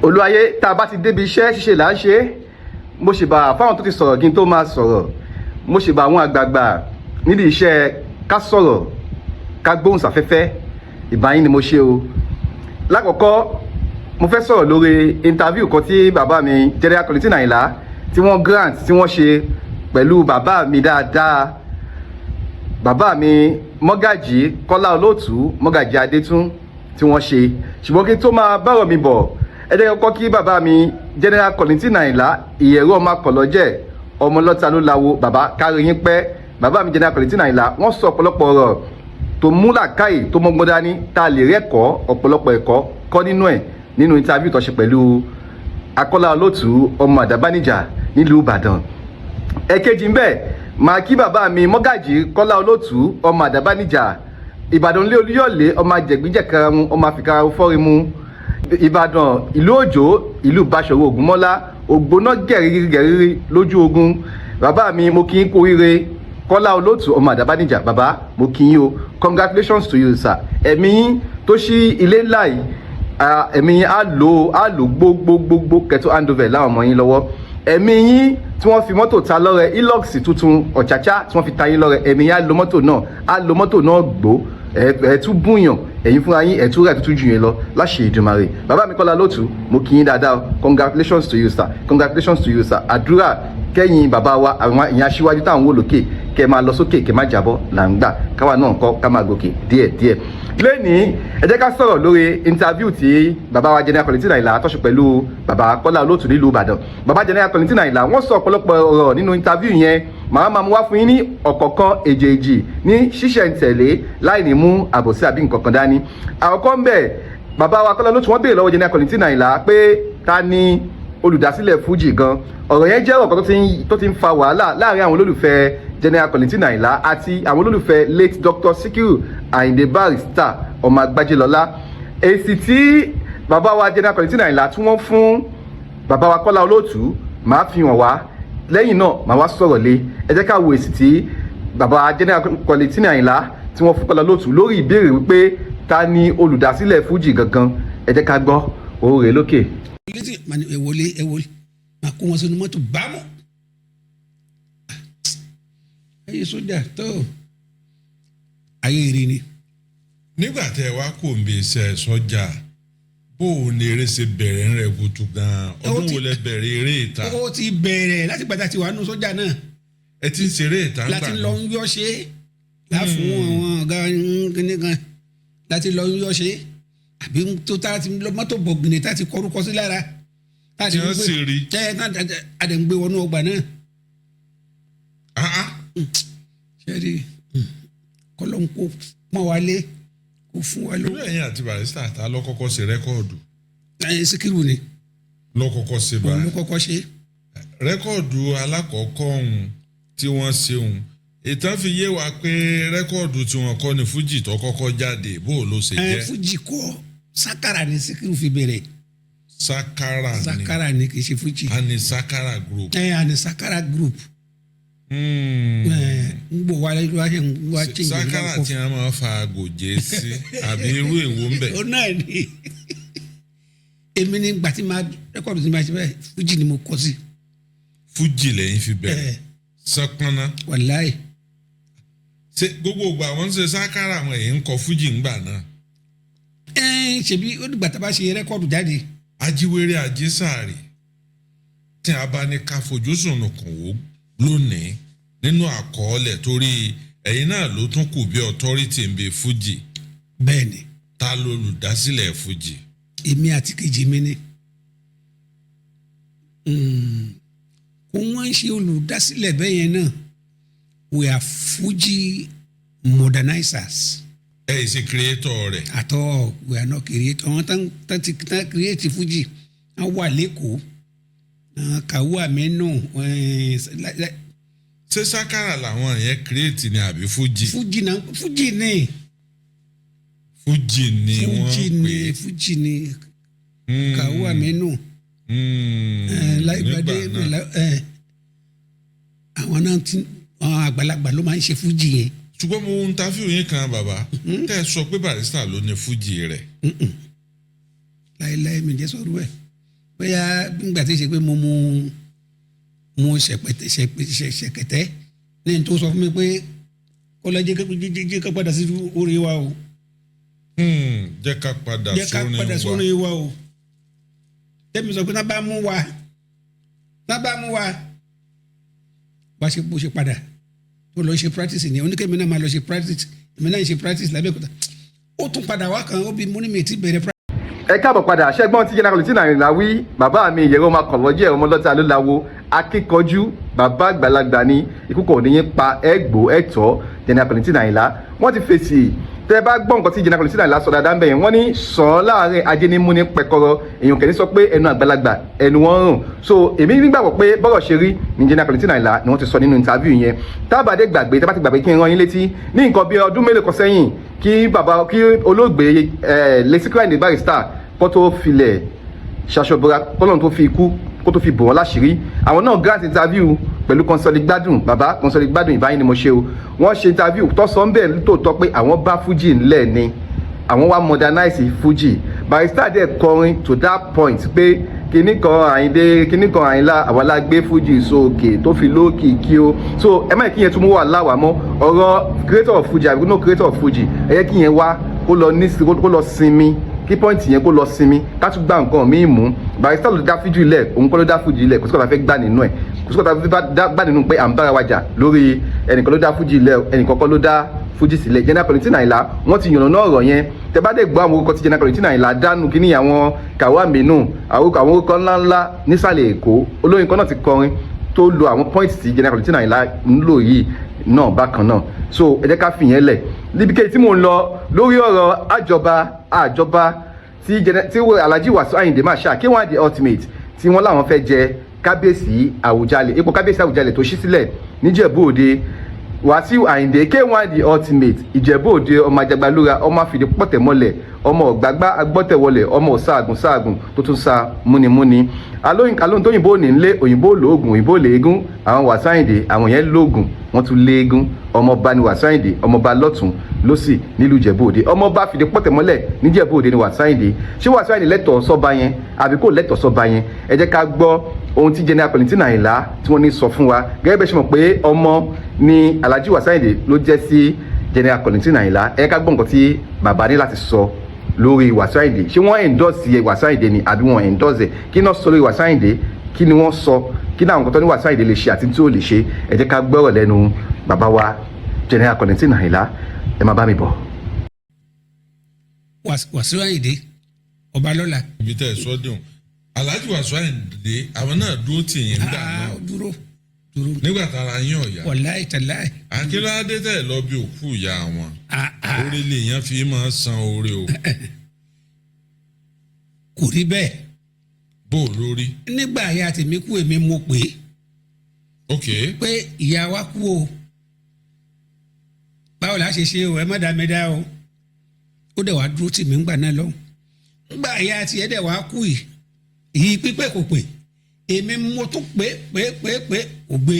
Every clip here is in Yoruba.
olúwayé tá a bá ti débi iṣẹ́ ṣíṣe là ń ṣe. Mo ṣèbà fáwọn tó ti sọ̀rọ̀ kí n tó máa sọ̀rọ̀. Mo ṣèbà àwọn àgbààgbà nídìí iṣẹ́ ká sọ̀rọ̀ ká gbóhùn sáfẹ́fẹ́. Ìbà yín ni mo ṣe o. Lákọ̀ọ́kọ́ mo fẹ́ sọ̀rọ̀ lórí interview kan tí bàbá mi General Kollington Ayinla tí wọ́n grant tí wọ́n ṣe pẹ̀lú bàbá mi dáadáa, bàbá mi Mọ́gàjí Kọ́lá Olóòtú Mọ́gàjí Adétún tí wọ́n ṣe. Ṣùgbọ́n kí n tó máa bọ̀rọ̀ mi bọ̀, ẹ jẹ́ kọ́kọ́ kí bàbá mi General Kollington Ayinla ìyẹ̀rú ọmọ akọ̀lọ́jẹ̀ ọmọ lọ́ta ló láwo bàbá kárí yín pẹ́. Bàbá mi General Kollington Ayinla wọ́n sọ ọ̀pọ̀lọpọ̀ ọ̀rọ̀ tó mú làákàyè tó mọ́gbọ́n dání tá a lè rẹ́kọ̀ọ́ ọ̀pọ̀lọpọ̀ ẹ̀kọ́ kọ́ nínú ẹ̀ nínú interview tó ṣe pẹ̀lú Akọ́lá Olóòtú ọmọ Àdàbánijà nílùú Ìbàdàn. Ẹ̀kejì ń bẹ máa kí bàbá mi Mọ́gàjí Kọ́lá Olóòtú ọmọ Àdàbánijà Ìbàdàn lé Olúyọ̀lé ọmọ àjẹgbíjẹ̀karamu ọmọ àfikaramu fọ́rimu Ìbàdàn ìlú Òjó ìlú Báṣọ̀run Ògúnmọ́lá ògbóná gẹ̀rírí lójú ogun. Bàbá mi mo kí n kú oríire Kọ́lá Olóòtú ọmọ Àdàbánijà bàbá mo kí yín o, congratulations to you sir. Ẹ̀mí yín tó ṣí ilé ńlá yìí ẹ̀mí yín á lò gbogbogbò kẹtó handover láwọn ọmọ yín lọ́wọ́. Ẹ̀mí yín tí wọ́n fi mọ́tò ta lọ́rẹ Hilux tuntun ọ̀chàchá tí wọ́n fi ta yín lọ́rẹ, ẹ̀mí yín á lo mọ́tò náà gbó ẹ̀tún búyàn ẹ̀yin fúnra yín ẹ̀tún rẹ̀ tuntun jù yín lọ láṣẹ Èdùmàrè. Bàbá mi Kọ́lá Olóòtú mo kí yín dáadáa, congratulations to you sir, congratulations to you sir. Àdúrà kẹ́yìn bàbá wa àwọn ìyẹn aṣíwájú táwọn wò lókè kẹ́ máa lọ sókè kẹ́ máa jábọ́ là ń gbà káwa náà kọ́ ká máa gòkè díẹ̀díẹ̀. Lẹ́nìí ẹ jẹ́ ká sọ̀rọ̀ lórí interview tí bàbá wa General Kollington Ayinla tọ́ṣù pẹ̀lú bàbá Kọ́lá Olóòtú nílùú Ìbàdàn. Bàbá General Kollington Ayinla wọ́n sọ ọ̀pọ̀lọpọ̀ ọ̀rọ̀ nínú interview yẹn, màá máa mú wá fún yín ní ọ̀kọ̀ọ̀kan èjèèjì ní ṣísẹ̀ntẹ̀lé láì ní mú àbòsí àbí nǹkan kan dání. Àkọ́kọ́ ń bẹ̀ bàbá wa Kọ́lá Olóòtú wọ́n béèrè lọ́wọ́ General Kollington Ayinla pé ta ni olùdásílẹ̀ Fuji gan. Ọ̀rọ̀ yẹn jẹ́ ọ̀kan tó ti ń fa wàhálà láàrin àwọn olólùfẹ́ General Kollington Ayinla àti àwọn olólùfẹ́ late Dr. Sikiru Ayinde Barrister ọmọ Agbájélọlá. Èsì tí bàbá wa General Kollington Ayinla tí wọ́n fún bàbá wa Kọ́lá Olóòtú máa fi hàn wá, lẹ́yìn náà máa wá sọ̀rọ̀ lé. Ẹ jẹ́ ká wo èsì tí bàbá wa General Kollington Ayinla tí wọ́n fún Kọ́lá Olóòtú lórí ìbéèrè wípé ta ni olùdásílẹ̀ Fuji gangan. Ẹ jẹ́ ká gbọ́ òórè lókè. ẹ wọlé máa kó wọn sínú mọ́tò bámọ̀ ayé sójà tó ayé rí ni. nígbà tẹ wá kò ń bè iṣẹ́ sọ́jà bó o ní eré ṣe bẹ̀rẹ̀ ń rẹ̀ kutu gan-an ọdún wo lẹ bẹ̀rẹ̀ eré ìta. ó ti bẹ̀rẹ̀ láti gbàdá tí wàá nù sójà náà. ẹ ti ń ṣeré ìta ń gbà náà. láti lọ ń yọ ṣe láfún àwọn ọ̀gá kíní kan láti lọ ń yọ ṣe àbí tó tá ti lọ mọ́tò bọ̀gìnì tá ti kọrúkọ sí lára. tí wọ́n sì rí. àdéǹgbé wọnú ọgbà náà. ṣẹ́rí kọ́lọ́n kó pọ́n wa lé kó fún wa lọ. ìlú ẹ̀yìn àti Barrister ta ló kọ́kọ́ ṣe rẹ́kọ̀dù. Síkírù ni. ló kọ́kọ́ ṣe báyìí. ló kọ́kọ́ ṣe. rẹ́kọ̀dù alákọ̀ọ́kọ́ ọ̀hún tí wọ́n ṣe ọ̀hún ìtàn fi yé wa pé rẹ́kọ̀dù tí wọ́n kọ́ ni Fuji tó kọ́kọ́ jáde bó ló ṣe jẹ́. Fuji kọ́ Sakara ni Síkírù fi bẹ̀rẹ̀. Sakara ni kì í ṣe Fuji. Ani Sakara group. Ani Sakara group. N gbọ́ wa ṣe ń wá change. Sakara tí a máa fa gòjé sí àbí irú èwo ń bẹ̀. ó náà ni èmi ní gbà tí máa rẹ́kọ̀dù tí máa ṣe bẹ́ẹ̀ Fuji ni mo kọ́ sí. Fuji lẹ́yìn fi bẹ̀rẹ̀ sọpọ́nà. wàláì. ṣe gbogbo ìgbà wọn ń ṣe Sakara àwọn èyí ń kọ Fuji ńgbà náà. ṣebí ó dìgbà tá a bá ṣe rẹ́kọ̀dù jáde. Ajíwèrè Ajísàárì tí a bá ní ká fojú sùnùkùn wò lónìí nínú àkọọ́lẹ̀ torí ẹ̀yin náà ló tún kù bí authority ń bẹ Fuji. bẹ́ẹ̀ni. ta ló olùdásílẹ̀ Fuji. èmi àti kejì mi ni. kò wọ́n ń ṣe olùdásílẹ̀ bẹ́ẹ̀ yẹn náà we are Fuji modernizers. ẹ ẹ ṣe creator rẹ̀. at all we are not creator. àwọn tán create Fuji wọ́n wà lẹ́kọ̀ọ́ Kawu Aminu. ṣé Sakara làwọn yẹn create ni àbí Fuji. Fuji ni. Fuji ni wọ́n pè. Fuji ni Kawu Aminu. láìpàdé àwọn náà ti àwọn àgbàlagbà ló máa ń ṣe Fuji yẹn. ṣùgbọ́n mo ń ta fíìmù yín kan bàbá tẹ́ ẹ sọ pé Barrister ló ní Fuji rẹ̀. láéláé mi jẹ́ sọ̀rọ̀ ẹ̀ bóyá nígbà tí ì ṣe pé mo mu ṣẹ̀kẹ̀tẹ̀ lẹ́yìn tó sọ fún mi pé kó lọ jẹ́ ká padà sí orí wa o. jẹ́ ká padà sórí wa o. tẹ́mi sọ pé náà bá mú wa wá ṣe bó ṣe padà tó lọ ṣe practice ni oníkèémí náà máa lọ ṣe practice èmi náà ṣe practice lábẹ́òkúta ó tún padà wá kan ó bí mo ní mi ti bẹ̀rẹ̀ practice. ẹ káàbọ̀ padà ṣẹ́gbọ́n tí General Kollington Àyìnlá wí bàbá mi ìyẹ̀rọ máa kọ̀rọ̀ jẹ́ ọmọ lọ́tà ló láwo akíkanjú bàbá àgbàlagbà ní ikú kò ní yín pa ẹgbò ẹ̀tọ́ General Kollington Àyìnlá wọ́n ti fèsì tẹ́ bá gbọ́ nǹkan tí General Kollington Àyìnlá sọ dáadáa ń bẹ̀ yẹn wọ́n ní sàn láàrin ajé ní mú ní pẹkọrọ èèyàn kẹ́ni sọ pé ẹnu àgbàlagbà ẹnu wọn rùn so èmi nígbàgbọ́ pé bọ́rọ̀ ṣe rí ní General Kollington Àyìnlá ni wọ́n ti sọ nínú interview yẹn tábàdé gbàgbé tábà ti gbàgbé kí n rán yín létí ní nǹkan bí ọdún mélòó kan sẹ́yìn kí olóògbé Lẹ́sìkírà Àyìndé Barrister kó tó filẹ̀ ṣaṣọbọra kọ́lọ́n tó fi ikú kó tó fi bò wọ́n láṣìírí àwọn náà grant interview pẹ̀lú Kọ́nsọ́lì Gbádùn bàbá Kọ́nsọ́lì Gbádùn ìbáyín ni mo ṣe o wọ́n ṣe interview tó sọ ń bẹ̀ lóòótọ́ pé àwọn bá Fuji ńlẹ̀ ni àwọn wá modernize Fuji Barrister dẹ̀ kọrin to that point pé kíní kan Àyìndé kíní kan Àyìnlá àwa la gbé Fuji sókè tó fi lókì kí o so ẹ má kí yẹn tún mú wà láwàá mọ́ ọ̀rọ̀ creator of Fuji àbí no creator of Fuji ẹ yẹ kí yẹn wá kó lọ sinmi kí pọ́ìntì yẹn kó lọ sinmi ká tún gba nǹkan míì mú Barrister ló dá Fuji lẹ̀ òun kọ́ ló dá Fuji lẹ̀ kò sí kò tá fẹ́ gbà nínú ẹ̀ kò sí kò tá fẹ́ gbà nínú pé à ń bára wa jà lórí ẹnìkan ló dá Fuji lẹ̀ ẹnìkan kọ́ ló dá Fuji sílẹ̀ General Kollington Àyìnlá wọ́n ti yànnà náà ọ̀rọ̀ yẹn tẹ bá dé gbọ́ àwọn orúkọ tí General Kollington Àyìnlá dánú kíní àwọn Kàwá Aminu àwọn orúkọ ńláńlá nísàlẹ̀ Èkó olórin kan náà ti kọrin tó lo àwọn pọ́ìntì tí General Kollington Àyìnlá ń lò yìí náà bákan náà so ẹ jẹ́ ká fìyẹn lẹ̀ níbikẹ́ tí mò ń lọ lórí ọ̀rọ̀ àjọba tí Alhaji Wasiu Ayinde Marshal K1 the ultimate tí wọ́n láwọn fẹ́ jẹ kábíyèsí Àwùjalẹ̀ ipò kábíyèsí Àwùjalẹ̀ tó ṣí sílẹ̀ níjẹ̀bú Òde Wasiu Ayinde K1 the ultimate Ìjẹ̀bú Òde ọmọ ajagbalúra ọmọ àfìdí pọ̀tẹ̀mọ́lẹ̀ ọmọ ọ̀gbágbá agbọ́tẹ̀wọlẹ̀ ọmọ ọ̀sáàgùn tó tún sa múnimúni alóhùn tó òyìnbó ní nlé òyìnbó lóògùn òyìnbó léegun àwọn Wasiu Ayinde àwọn yẹn lóògùn wọ́n tún léegun ọmọọba ni Wasiu Ayinde ọmọọba lọ́tún lọ́sì nílùú Ìjẹ̀bú Òde ọmọọba fìdí pọ̀tẹ̀mọ́lẹ̀ níjẹ̀bú Òde ni Wasiu Ayinde ṣé Wasiu Ayinde lẹ́tọ̀ọ́ sọ́ba yẹn àbí kò lẹ́tọ̀ọ́ sọ́ba yẹn ẹ jẹ́ ká gbọ́ ohun tí General Kollington Àyìnlá tí wọ́n ní sọ fún wa gẹ́gẹ́ bẹ́ẹ̀ ṣe mọ̀ pé ọmọ ni Alhaji Wasiu Ayinde ló jẹ́ sí General Kollington Àyìnlá ẹ ká gbọ́ nǹkan tí bàbá ní láti sọ lórí Wasiu Ayinde ṣé wọ́n endorse Wasiu Ayinde ni àbí wọ́n endorse ẹ̀ kí náà sọ lórí Wasiu Ayinde kí ni wọ́n sọ kí náà nǹkan tó ní Wasiu Ayinde lè ṣe àti tí ó lè ṣe ẹ jẹ́ ká gbọ́rọ̀ lẹ́nu bàbá wa General Kollington Àyìnlá ẹ má bá mi bọ̀. Wasiu Ayinde ọba lọ́la. ibi tẹ́ ẹ sọ dùn Alhaji Wasiu Ayinde àwọn náà dúró tì yín nígbà náà dúró nígbà tára yín ọ̀yà. wàláì tàláì. akínládé tẹ̀ lọ bí òkú ìyá wọn orí lèèyàn fi máa san oore o. kò rí bẹ́ẹ̀. bó o lórí. nígbà ìyá tèmi kú èmi mo pè é. ok. pé ìyá wa kú o báwo la ṣe ṣe o ẹ má dá mi dá o ó dẹ̀ wá dúró tì mí ńgbà náà lọ́hùn ńgbà ìyá tiẹ̀ dẹ̀ wá kú yìí èyí pípẹ́ kò pè èmi mo tún pé ò gbé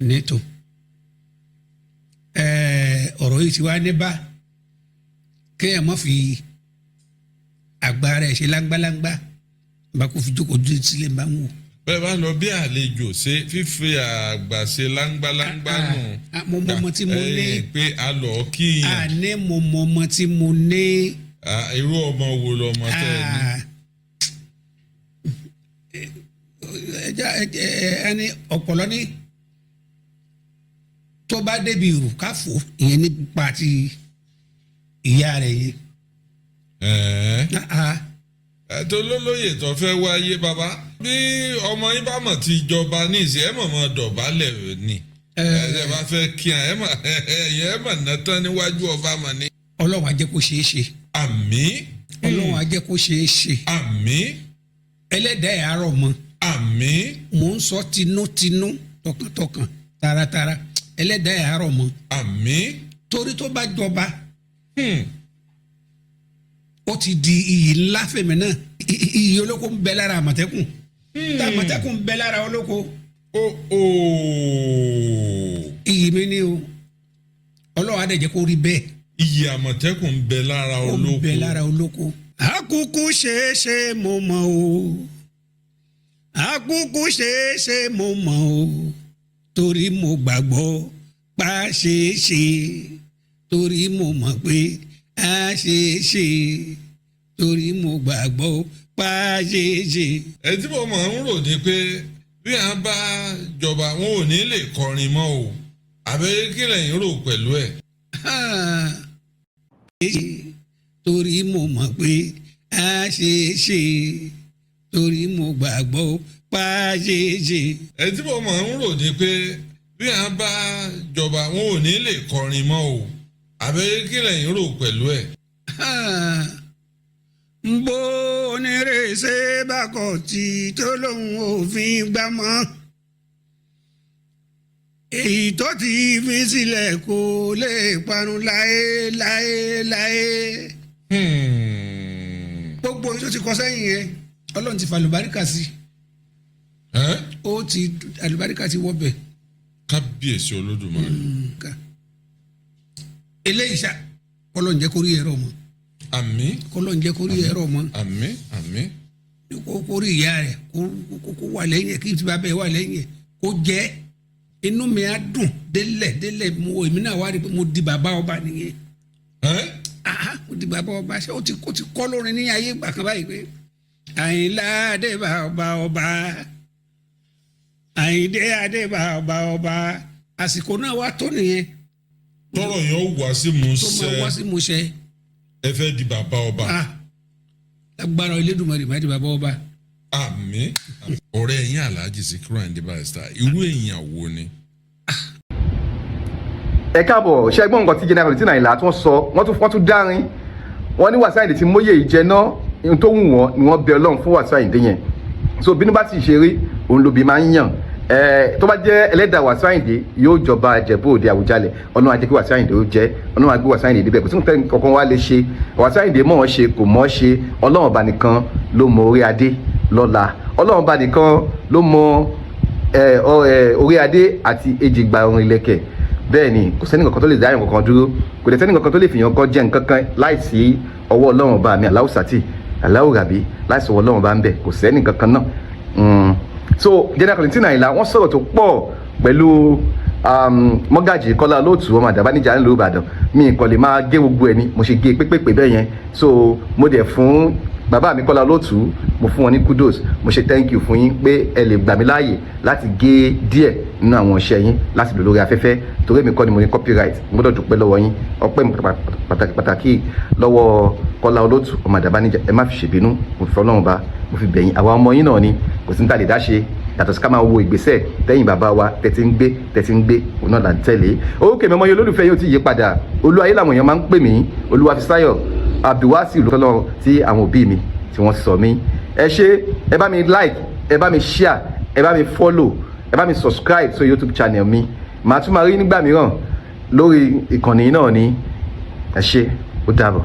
nítò ọ̀rọ̀ yìí ti wá ní bá kéèyàn má fi agbára ẹ̀ ṣe láńgbáláńgbá bá kó fi jókòó dúró sílẹ̀ bá ń wò. bẹ́ẹ̀ bá lọ bí àlejò ṣe fífi àgbà ṣe láńgbáláńgbá nù. mo mọ ọmọ tí mo ní. pé a lọ kíyàn. àní mo mọ ọmọ tí mo ní. irú ọmọ wo lọmọ tẹ ẹ ní. ẹni ọpọlọ ní tó bá débi ìrù káfò ìyẹn nípa ti ìyá rẹ̀ yẹn. ẹ̀tọ́ olólóyè tó fẹ́ wáyé bàbá bí ọmọ yín bá mọ̀ ti jọba ní ìsìn ẹ̀ mọ̀ mọ̀ dọ̀bálẹ̀ ni ẹ̀ bá fẹ́ kí ẹ̀ mọ̀ nàtán níwájú ọba mọ̀ ni. Ọlọ́run á jẹ́ kó ṣeé ṣe. àmín. Ọlọ́run á jẹ́ kó ṣeé ṣe. àmín. ẹlẹ́dàá ẹ̀ àárọ̀ mọ́. àmín. mò ń sọ tinútinú tọkàntọkàn taratara ẹlẹ́dàá ẹ̀ àárọ̀ mọ́. àmín. torí tó bá jọba ó ti di iyì ńlá fèmí náà iyì olóko ń bẹ lára àmọ̀tẹ́kùn tá àmọ̀tẹ́kùn ń bẹ lára olóko. iyì mi ni o Ọlọ́run á dẹ̀ jẹ́ kó rí bẹ́ẹ̀. iyì àmọ̀tẹ́kùn ń bẹ lára olóko. ó ń bẹ lára olóko àkúkú ṣeéṣe mo mọ̀ o àkúkú ṣeéṣe mo mọ̀ o torí mo gbàgbọ́ pa ṣeéṣe torí mo mọ̀ pé a ṣeéṣe torí mo gbàgbọ́ pa ṣeéṣe. ẹ tí mo máa ń rò ní pé bí a bá jọba wọn ò ní lè kọrin mọ́ o àbẹ́ kí lẹ́yìn rò pẹ̀lú ẹ̀. torí mo mọ̀ pé a ṣeéṣe torí mo gbàgbọ́ pa ṣeéṣe. ẹ tí mo máa ń rò ní pé bí a bá jọba wọn ò ní lè kọrin mọ́ o àbẹ́ kí lẹ́yìn rò pẹ̀lú ẹ̀. bó onírèsé bá kọ̀ tí tó lóun òfin gbá mọ́ èyí tó ti fi sílẹ̀ kó lè parun láé. gbogbo èso ti kọ sẹ́yìn yẹn ọlọ́run ti fa àlùbáríkà sí ó ti àlùbáríkà ti wọ́bẹ̀. kábíyèsí olódùmarè. eléyìí ṣá kọ́lọ́n jẹ́ kórí ẹ̀rọ mọ́. àmín. kọ́lọ́n jẹ́ kórí ẹ̀rọ mọ́. àmín àmín. kórí ìyá rẹ̀ kó wà lẹ́yìn ẹ̀ kí n ti bá bẹ́ẹ̀ wà lẹ́yìn ẹ̀ kó jẹ́ inú mi á dùn délẹ̀ mo èmi náà wá rí i pé mo di bàbá ọba nìyẹn. mo di bàbá ọba ṣé ó ti kọ́ lórin ní ayé ìgbà kan báyìí pé Àyìnlá adé bàbá ọba Àyìndé adé bàbá ọba àsìkò náà wá tó nìyẹn. tọrọ yẹn ó wá sí musẹ. tó máa wá sí musẹ. ẹ fẹ́ di bàbá ọba. agbára Elédùmarè má di bàbá ọba. àmín. ọ̀rẹ́ yín Alhaji Sikiru Ayinde Barrister irú èèyàn wo ni. ẹ káàbọ̀ ṣẹ́gbọ́n nǹkan tí General Kollington Ayinla tí wọ́n sọ wọ́n tún dárin wọ́n ní Wasiu Ayinde tí móye ìjẹ́ná ohun tó wù wọ́n ni wọ́n bẹ Ọlọ́run fún Wasiu Ayinde yẹn so bínú bá ti ṣeré òun lòbí máa ń yàn tó bá jẹ́ ẹlẹ́dàá Wasiu Ayinde yóò jọba Ìjẹ̀bú Òde Àwùjalẹ̀ Ọlọ́run á jẹ́ kí Wasiu Ayinde ó jẹ́ Ọlọ́run á gbé Wasiu Ayinde débẹ̀ kò sí nǹkan kankan wá lè ṣe Wasiu Ayinde mọ̀ ọ́n ṣe kò mọ̀ ọ́n ṣe Ọlọ́run ọba nìkan ló mọ orí adé lọ́la Ọlọ́run ọba nìkan ló mọ orí adé àti èjìgbà ọrùn ìlẹ̀kẹ̀ bẹ́ẹ̀ ni kò sẹ́ni kankan tó lè dáyàn kankan dúró kò dẹ̀ sẹ́ni kankan tó lè fìyàn kan jẹ́ nǹkan kan láìsí ọwọ́ Ọlọ́run ọba mi Allahu Sati Allahu Rabi láìsí ọwọ́ Ọlọ́run ọba ń bẹ̀ kò sẹ́ni kankan náà. So General Kollington Ayinla wọ́n sọ̀rọ̀ tó pọ̀ pẹ̀lú Mọ́gàjì Kọ́lá Olóòtú ọmọ Àdàbà níjà ńlò Ìbàdàn mi kàn lè máa gé gbogbo ẹ̀ ni mo ṣe gé pépèpé bẹ́ẹ̀ yẹn so mo dẹ̀ fún bàbá mi Kọ́lá Olóòtú mo fún wọn ní kudos mo ṣe thank you fún yín pé ẹ lè gbà mí láàyè láti gé díẹ̀ nínú àwọn iṣẹ́ yín láti lò lórí afẹ́fẹ́ torí èmi kọ́ ni mo ní copyright mo gbọ́dọ̀ dúpẹ́ lọ́wọ́ yín ọpẹ́ pàtàkì lọ́wọ́ Kọ́lá Olóòtú ọmọ Àdàbà níjà ẹ má fi ṣèbínú mo fi Ọlọ́run bá mo fi bẹ̀yìn àwa ọmọ yín náà ni kò sí ní ta lè dá ṣe yàtọ̀ sí ká máa wo ìgbésẹ̀ tẹ́yìn bàbá wa tẹ́tí ń gbé òun náà là ń tẹ̀lé orúkọ mi ọmọ yẹn olólùfẹ́ yóò ti yí padà Olúwayé làwọn èèyàn máa ń pè mí Olúwafisayọ̀ Abdulwasi olùkọ́lọ́ tí àwọn òbí mi tí wọ́n sọ mí ẹ ṣé ẹ bá mi like ẹ bá mi share ẹ bá mi follow ẹ bá mi subscribe sórí YouTube channel mi màá tún máa rí nígbà mìíràn lórí ìkànnì náà ní ẹ ṣé ó dàbọ̀.